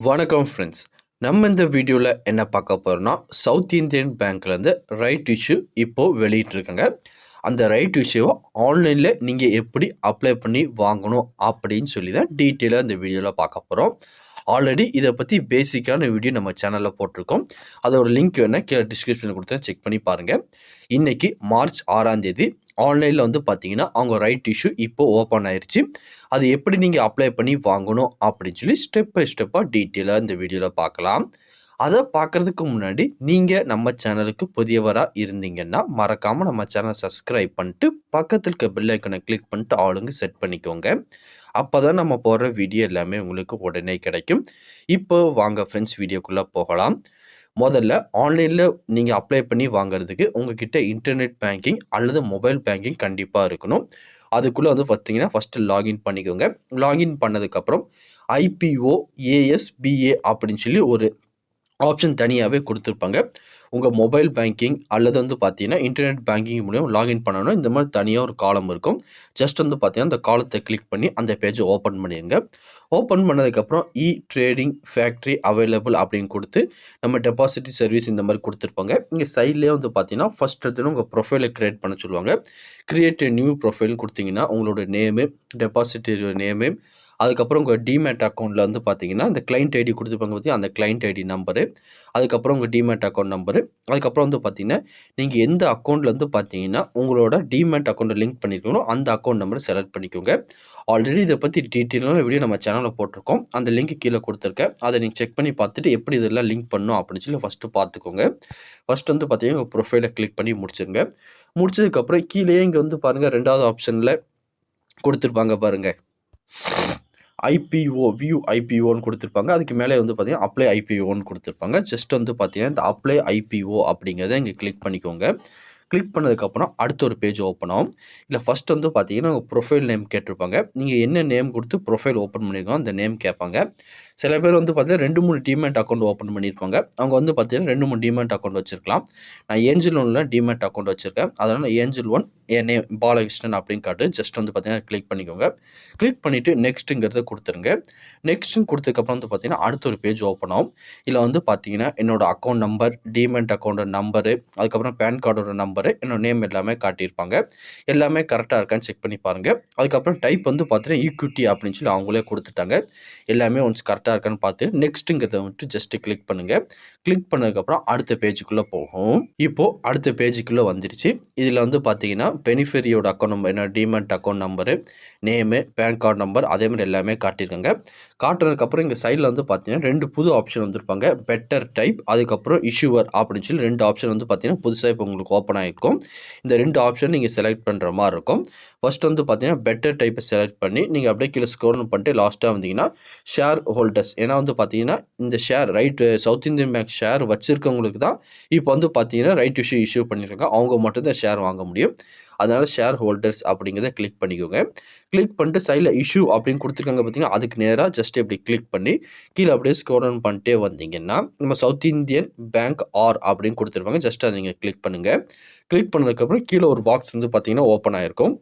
வணக்கம் ஃப்ரெண்ட்ஸ். நம்ம இந்த வீடியோவில் என்ன பார்க்க போகிறோம்னா, சவுத் இந்தியன் பேங்க்லேருந்து ரைட் இஷ்யூ இப்போது வெளியிட்டிருக்காங்க. அந்த ரைட் இஷ்யூவை ஆன்லைனில் நீங்கள் எப்படி அப்ளை பண்ணி வாங்கணும் அப்படின்னு சொல்லி தான் டீட்டெயிலாக இந்த வீடியோவில் பார்க்க போகிறோம். ஆல்ரெடி இதை பற்றி பேசிக்கான வீடியோ நம்ம சேனலில் போட்டிருக்கோம். அதோட லிங்க் வேணால் கீழே டிஸ்கிரிப்ஷனில் கொடுத்தேன், செக் பண்ணி பாருங்கள். இன்றைக்கி மார்ச் 6ஆம் தேதி ஆன்லைனில் வந்து பார்த்தீங்கன்னா அவங்க ரைட் இஷ்யூ இப்போது ஓப்பன் ஆயிடுச்சு. அது எப்படி நீங்கள் அப்ளை பண்ணி வாங்கணும் அப்படின்னு சொல்லி ஸ்டெப் பை ஸ்டெப்பாக டீட்டெயிலாக இந்த வீடியோவில் பார்க்கலாம். அதை பார்க்குறதுக்கு முன்னாடி நீங்கள் நம்ம சேனலுக்கு புதியவராக இருந்தீங்கன்னா மறக்காமல் நம்ம சேனலை சப்ஸ்கிரைப் பண்ணிட்டு பக்கத்தில் இருக்க பெல் ஐக்கனை கிளிக் பண்ணிட்டு ஆளுங்க செட் பண்ணிக்கோங்க. அப்போ தான் நம்ம போடுற வீடியோ எல்லாமே உங்களுக்கு உடனே கிடைக்கும். இப்போ வாங்க ஃப்ரெண்ட்ஸ், வீடியோக்குள்ளே போகலாம். முதல்ல ஆன்லைனில் நீங்கள் அப்ளை பண்ணி வாங்குறதுக்கு உங்ககிட்ட இன்டர்நெட் பேங்கிங் அல்லது மொபைல் பேங்கிங் கண்டிப்பாக இருக்கணும். அதுக்குள்ளே வந்து பார்த்தீங்கன்னா ஃபஸ்ட்டு லாகின் பண்ணிக்கோங்க. லாகின் பண்ணதுக்கப்புறம் ஐபிஓ ஏஎஸ்பிஏ அப்படின்னு சொல்லி ஒரு ஆப்ஷன் தனியாகவே கொடுத்துருப்பாங்க. உங்கள் மொபைல் பேங்கிங் அல்லது வந்து பார்த்தீங்கன்னா இன்டர்நெட் பேங்கிங் மூலியம் லாகின் பண்ணணும். இந்த மாதிரி தனியாக ஒரு காலம் இருக்கும். ஜஸ்ட் வந்து பார்த்தீங்கன்னா அந்த காலத்தை கிளிக் பண்ணி அந்த பேஜை ஓப்பன் பண்ணிடுங்க. ஓப்பன் பண்ணதுக்கப்புறம் ட்ரேடிங் ஃபேக்ட்ரி அவைலபிள் அப்படின்னு கொடுத்து நம்ம டெபாசிட் சர்வீஸ் இந்த மாதிரி கொடுத்துருப்பாங்க. இங்கே சைட்லேயே வந்து பார்த்தீங்கன்னா ஃபஸ்ட் எடுத்துன்னு உங்கள் ப்ரொஃபைலை க்ரியேட் பண்ண சொல்லுவாங்க. க்ரியேட் நியூ ப்ரொஃபைல்னு கொடுத்தீங்கன்னா உங்களோட நேமு, டெபாசிட் நேமு, அதுக்கப்புறம் உங்கள் டிமேட் அக்கௌண்ட்டில் வந்து பார்த்தீங்கன்னா இந்த கிளைண்ட் ஐடி கொடுத்துருப்பாங்க பார்த்தீங்கன்னா அந்த கிளைண்ட் ஐடி நம்பரு, அதுக்கப்புறம் உங்கள் டிமேட் அக்கௌண்ட் நம்பரு, அதுக்கப்புறம் வந்து பார்த்தீங்கன்னா நீங்கள் எந்த அக்கௌண்ட்டில் வந்து பார்த்தீங்கன்னா உங்களோட டிமேட் அக்கௌண்ட்டை லிங்க் பண்ணியிருக்கீங்களோ அந்த அக்கௌண்ட் நம்பரை செலக்ட் பண்ணிக்கோங்க. ஆல்ரெடி இதை பற்றி டீட்டெயிலான வீடியோ நம்ம சேனலில் போட்டிருக்கோம். அந்த லிங்க் கீழே கொடுத்துருக்கேன். அதை நீங்கள் செக் பண்ணி பார்த்துட்டு எப்படி இதெல்லாம் லிங்க் பண்ணணும் அப்படின்னு சொல்லி ஃபஸ்ட்டு பார்த்துக்கோங்க. ஃபஸ்ட்டு வந்து பார்த்தீங்கன்னா உங்கள் ப்ரொஃபைலை கிளிக் பண்ணி முடிச்சுருங்க. முடிச்சதுக்கப்புறம் கீழே இங்கே வந்து பாருங்கள், ரெண்டாவது ஆப்ஷனில் கொடுத்துருப்பாங்க பாருங்கள், ஐபிஓ வியூ ஐபிஓன்னு கொடுத்துருப்பாங்க. அதுக்கு மேலே வந்து பார்த்தீங்கன்னா அப்ளை ஐபிஓன்னு கொடுத்துருப்பாங்க. ஜஸ்ட் வந்து பார்த்தீங்கன்னா இந்த அப்ளை ஐபிஓ அப்படிங்கிறத இங்கே கிளிக் பண்ணிக்கோங்க. கிளிக் பண்ணதுக்கப்புறம் அடுத்த ஒரு பேஜ் ஓப்பன் ஆகும். இல்லை ஃபஸ்ட் வந்து பார்த்தீங்கன்னா உங்கள் ப்ரொஃபைல் நேம் கேட்டிருப்பாங்க. நீங்கள் என்ன நேம் கொடுத்து ப்ரொஃபைல் ஓப்பன் பண்ணியிருக்கோம் அந்த நேம் கேட்பாங்க. சில பேர் வந்து பார்த்தீங்கன்னா 2-3 டிமேட் அக்கௌண்ட் ஓப்பன் பண்ணியிருப்பாங்க. அவங்க வந்து பார்த்தீங்கன்னா 2-3 டிமேட் அக்கௌண்ட் வச்சுருக்கலாம். நான் ஏஞ்சல் ஒன்ல டிமேட் அக்கௌண்ட் வச்சுருக்கேன். அதனால் ஏஞ்சல் 1 என் நேம் பாலகிருஷ்ணன் அப்படின்னு காட்டு. ஜஸ்ட் வந்து பார்த்தீங்கன்னா கிளிக் பண்ணிக்கோங்க. கிளிக் பண்ணிவிட்டு நெக்ஸ்ட்டுங்கிறத கொடுத்துருங்க. நெக்ஸ்ட்டுன்னு கொடுத்ததுக்கப்புறம் வந்து பார்த்தீங்கன்னா அடுத்த ஒரு பேஜ் ஓப்பன் ஆகும். இதில் வந்து பார்த்தீங்கன்னா என்னோடய அக்கௌண்ட் நம்பர், டிமேட் அக்கௌண்ட்டோட நம்பரு, அதுக்கப்புறம் பேன் கார்டோட நம்பரு, என்னோட நேம் எல்லாமே காட்டியிருப்பாங்க. எல்லாமே கரெக்டாக இருக்கான்னு செக் பண்ணி பாருங்கள். அதுக்கப்புறம் டைப் வந்து பார்த்தீங்கன்னா ஈக்விட்டி அப்படின்னு சொல்லி அவங்களே கொடுத்துட்டாங்க. எல்லாமே ஒன்ஸ் கரெக்டாக இருக்கான்னு பார்த்துட்டு நெக்ஸ்ட்டுங்கிறத வந்துட்டு ஜஸ்ட்டு கிளிக் பண்ணுங்கள். கிளிக் பண்ணதுக்கப்புறம் அடுத்த பேஜுக்குள்ளே போகும். இப்போது அடுத்த பேஜுக்குள்ளே வந்துருச்சு. இதில் வந்து பார்த்தீங்கன்னா பெனிஃபெரியோட அக்கௌண்ட் நம்பர், என்னோட demat account number, name, PAN card number அதே மாதிரி எல்லாமே காட்டியிருக்காங்க. காட்டுறதுக்கப்புறம் இங்கே சைடில் வந்து பார்த்தீங்கன்னா 2 புது ஆப்ஷன் வந்திருப்பாங்க. பெட்டர் டைப், அதுக்கப்புறம் இஷ்யூவர் அப்படின்னு சொல்லி 2 ஆப்ஷன் வந்து பார்த்தீங்கன்னா புதுசாக இப்போ உங்களுக்கு ஓப்பன் ஆகிருக்கும். இந்த 2 ஆப்ஷன் நீங்கள் செலக்ட் பண்ணுற மாதிரி இருக்கும். ஃபர்ஸ்ட் வந்து பார்த்தீங்கன்னா பெட்டர் டைப்பை செலக்ட் பண்ணி நீங்கள் அப்படியே கீழே ஸ்க்ரோல் பண்ணிட்டு லாஸ்ட்டாக வந்தீங்கன்னா ஷேர் ஹோல்டர்ஸ், ஏன்னா வந்து பார்த்தீங்கன்னா இந்த share south Indian bank share வச்சுருக்கவங்களுக்கு தான் இப்போ வந்து பார்த்தீங்கன்னா ரைட் இஷ்யூ பண்ணியிருக்காங்க. அவங்க மட்டும்தான் ஷேர் வாங்க முடியும். அதனால் ஷேர் ஹோல்டர்ஸ் அப்படிங்கிறத கிளிக் பண்ணிக்கோங்க. கிளிக் பண்ணிட்டு சைடில் இஷ்யூ அப்படின்னு கொடுத்துருக்காங்க பார்த்தீங்கன்னா அதுக்கு நேராக ஜஸ்ட் இப்படி கிளிக் பண்ணி கீழே அப்படியே ஸ்க்ரோல் டவுன் பண்ணிட்டே வந்தீங்கன்னா நம்ம சவுத் இந்தியன் பேங்க் அப்படின்னு கொடுத்துருப்பாங்க. ஜஸ்ட் அதை நீங்கள் கிளிக் பண்ணுங்கள். கிளிக் பண்ணதுக்கப்புறம் கீழே ஒரு பாக்ஸ் வந்து பார்த்தீங்கன்னா ஓப்பன் ஆகிருக்கும்.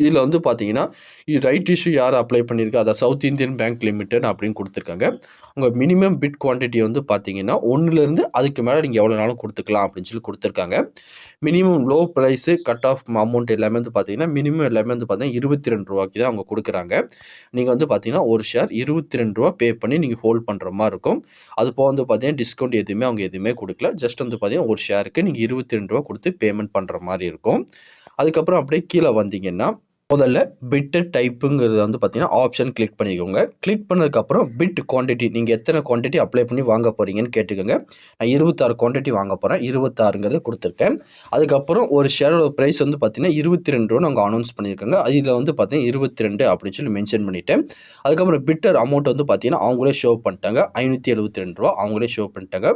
இதில் வந்து பார்த்தீங்கன்னா ரைட் இஷ்யூ யார் அப்ளை பண்ணியிருக்கா, அதை சவுத் இந்தியன் பேங்க் லிமிடெட் அப்படின்னு கொடுத்துருக்காங்க. உங்கள் மினிமம் பிட் குவான்டிட்டி வந்து பார்த்தீங்கன்னா 1லேருந்து அதுக்கு மேலே நீங்கள் எவ்வளோ நாளும் கொடுத்துக்கலாம் அப்படின்னு சொல்லி கொடுத்துருக்காங்க. Minimum low price cut off amount எல்லாமே வந்து பார்த்தீங்கன்னா மினிமம் எல்லாமே வந்து பார்த்தீங்கன்னா ₹22 தான் அவங்க கொடுக்குறாங்க. நீங்கள் வந்து பார்த்தீங்கன்னா ஒரு ஷேர் ₹22 பே பண்ணி நீங்கள் ஹோல்ட் பண்ணுற மாதிரி இருக்கும். அது போக வந்து பார்த்தீங்கன்னா டிஸ்கவுண்ட் எதுவுமே அவங்க எதுவுமே கொடுக்கல. ஜஸ்ட் வந்து பார்த்தீங்கன்னா ஒரு ஷேருக்கு நீங்கள் ₹22 கொடுத்து பேமெண்ட் பண்ணுற மாதிரி இருக்கும். அதுக்கப்புறம் அப்படியே கீழே வந்தீங்கன்னா முதல்ல பிட்டு டைப்புங்கிறது வந்து பார்த்தீங்கன்னா ஆப்ஷன் கிளிக் பண்ணிக்கோங்க. கிளிக் பண்ணதுக்கப்புறம் பிட் குவான்டிட்டி, நீங்கள் எத்தனை குவான்டிட்டி அப்ளை பண்ணி வாங்க போகிறீங்கன்னு கேட்டுக்கோங்க. நான் 26 குவான்டிட்டி வாங்க போகிறேன், 26ங்கிறத கொடுத்துருக்கேன். அதுக்கப்புறம் ஒரு ஷேரோட ப்ரைஸ் வந்து பார்த்தீங்கன்னா ₹22 அவங்க அனௌன்ஸ் பண்ணியிருக்காங்க. அதில் வந்து பார்த்தீங்கன்னா 22 அப்படின்னு சொல்லி மென்ஷன் பண்ணிவிட்டேன். அதுக்கப்புறம் பிட்டர் அமௌண்ட் வந்து பார்த்தீங்கன்னா அவங்களே ஷோ பண்ணிட்டாங்க, ₹572 அவங்களே ஷோ பண்ணிட்டாங்க.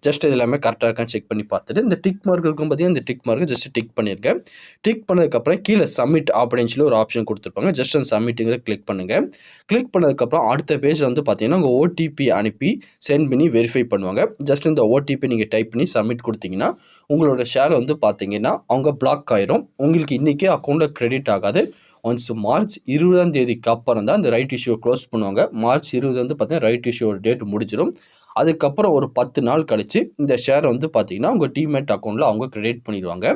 ஜஸ்ட் இது எல்லாமே கரெக்டாக இருக்கான்னு செக் பண்ணி பார்த்துட்டு இந்த டிக் மார்க் இருக்கும் பார்த்தீங்கன்னா இந்த டிக் மார்க்கு ஜஸ்ட் டிக் பண்ணியிருக்கேன். டிக் பண்ணதுக்கப்புறம் கீழே சப்மிட் அப்படின்னு சொல்லி சைடில் ஒரு ஆப்ஷன் கொடுத்துருப்பாங்க. ஜஸ்ட் அந்த சப்மிட்டுங்கிறத கிளிக் பண்ணுங்கள். கிளிக் பண்ணதுக்கப்புறம் அடுத்த பேஜில் வந்து பார்த்தீங்கன்னா உங்கள் ஓடிபி அனுப்பி சென்ட் பண்ணி வெரிஃபை பண்ணுவாங்க. ஜஸ்ட் இந்த ஓடிபி நீங்கள் டைப் பண்ணி சப்மிட் கொடுத்தீங்கன்னா உங்களோட ஷேர் வந்து பார்த்தீங்கன்னா அவங்க பிளாக் ஆயிரும். உங்களுக்கு இன்றைக்கே அக்கௌண்ட்டில் கிரெடிட் ஆகாது. ஒன்ஸ் மார்ச் 20ஆம் அப்புறம் தான் இந்த ரைட் இஷ்யூவை க்ளோஸ் பண்ணுவாங்க. மார்ச் 20 வந்து பார்த்தீங்கன்னா ரைட் இஷ்யூவோட டேட் முடிஞ்சிடும். அதுக்கப்புறம் ஒரு 10 நாள் கழிச்சு இந்த ஷேர் வந்து பார்த்தீங்கன்னா உங்கள் டிமேட் அக்கௌண்ட்டில் அவங்க கிரெடிட் பண்ணிடுவாங்க.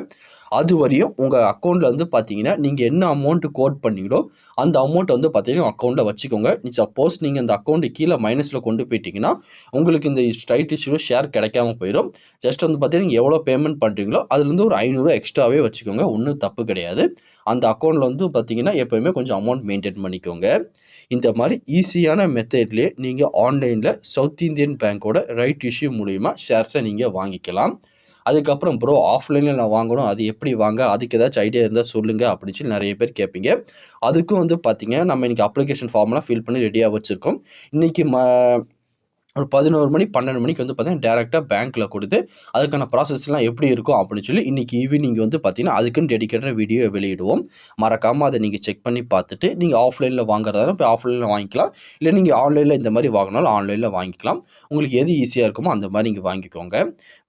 அது வரையும் உங்கள் அக்கௌண்ட்டில் வந்து பார்த்தீங்கன்னா நீங்கள் என்ன அமௌண்ட்டு கோட் பண்ணீங்களோ அந்த அமௌண்ட்டை வந்து பார்த்தீங்கன்னா அக்கௌண்ட்டில் வச்சுக்கோங்க. சப்போஸ் நீங்கள் அந்த அக்கௌண்ட்டு கீழே மைனஸில் கொண்டு போயிட்டீங்கன்னா உங்களுக்கு இந்த ரைட் இஷ்யூ ஷேர் கிடைக்காம போயிடும். ஜஸ்ட் வந்து பார்த்தீங்கன்னா நீங்கள் எவ்வளோ பேமெண்ட் பண்ணுறீங்களோ அதுலேருந்து ஒரு 500 எக்ஸ்ட்ராவே வச்சுக்கோங்க. ஒன்றும் தப்பு கிடையாது. அந்த அக்கௌண்ட்டில் வந்து பார்த்தீங்கன்னா எப்போயுமே கொஞ்சம் அமௌண்ட் மெயின்டைன் பண்ணிக்கோங்க. இந்த மாதிரி ஈஸியான மெத்தட்லேயே நீங்கள் ஆன்லைனில் சவுத் இந்தியன் பேங்க்கோட ரைட் இஷ்யூ மூலிமா ஷேர்ஸை நீங்கள் வாங்கிக்கலாம். அதுக்கப்புறம் ப்ரோ ஆஃப்லைனில் நான் வாங்கணும், அது எப்படி வாங்க, அதுக்கு ஏதாச்சும் ஐடியா இருந்தால் சொல்லுங்கள் அப்படின்னு சொல்லி நிறைய பேர் கேட்பீங்க. அதுக்கும் வந்து பார்த்தீங்கன்னா நம்ம இன்றைக்கி அப்ளிகேஷன் ஃபார்ம்லாம் ஃபில் பண்ணி ரெடியாக வச்சுருக்கோம். இன்றைக்கி ஒரு 11 மணி 12 மணிக்கு வந்து பார்த்தீங்கன்னா டேரெக்டாக பேங்க்கில் கொடுத்து அதுக்கான ப்ராசஸ்லாம் எப்படி இருக்கும் அப்படின்னு சொல்லி இன்றைக்கி ஈவினிங் வந்து பார்த்தீங்கன்னா அதுக்குன்னு டெடிக்கேட்டட் வீடியோ வெளியிடுவோம். மறக்காமல் அதை நீங்கள் செக் பண்ணி பார்த்துட்டு நீங்கள் ஆஃப்லைனில் வாங்குறதாலும் இப்போ ஆஃப்லைனில் வாங்கிக்கலாம். இல்லை நீங்கள் ஆன்லைனில் இந்த மாதிரி வாங்கினாலும் ஆன்லைனில் வாங்கிக்கலாம். உங்களுக்கு எது ஈஸியாக இருக்குமோ அந்த மாதிரி நீங்கள் வாங்கிக்கோங்க.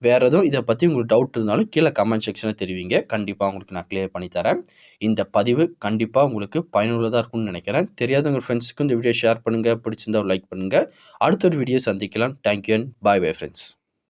வேறு எதுவும் இதை பற்றி உங்களுக்கு டவுட் இருந்தாலும் கீழே கமெண்ட் செக்ஷனில் தெரிவிங்க. கண்டிப்பாக உங்களுக்கு நான் கிளியர் பண்ணித்தரேன். இந்த பதிவு கண்டிப்பாக உங்களுக்கு பயனுள்ளதாக இருக்கும்னு நினைக்கிறேன். தெரியாத உங்கள் ஃப்ரெண்ட்ஸுக்கும் இந்த வீடியோ ஷேர் பண்ணுங்கள். பிடிச்சிருந்தா லைக் பண்ணுங்கள். அடுத்த ஒரு வீடியோ சந்திக்கலாம். Thank you and bye bye friends.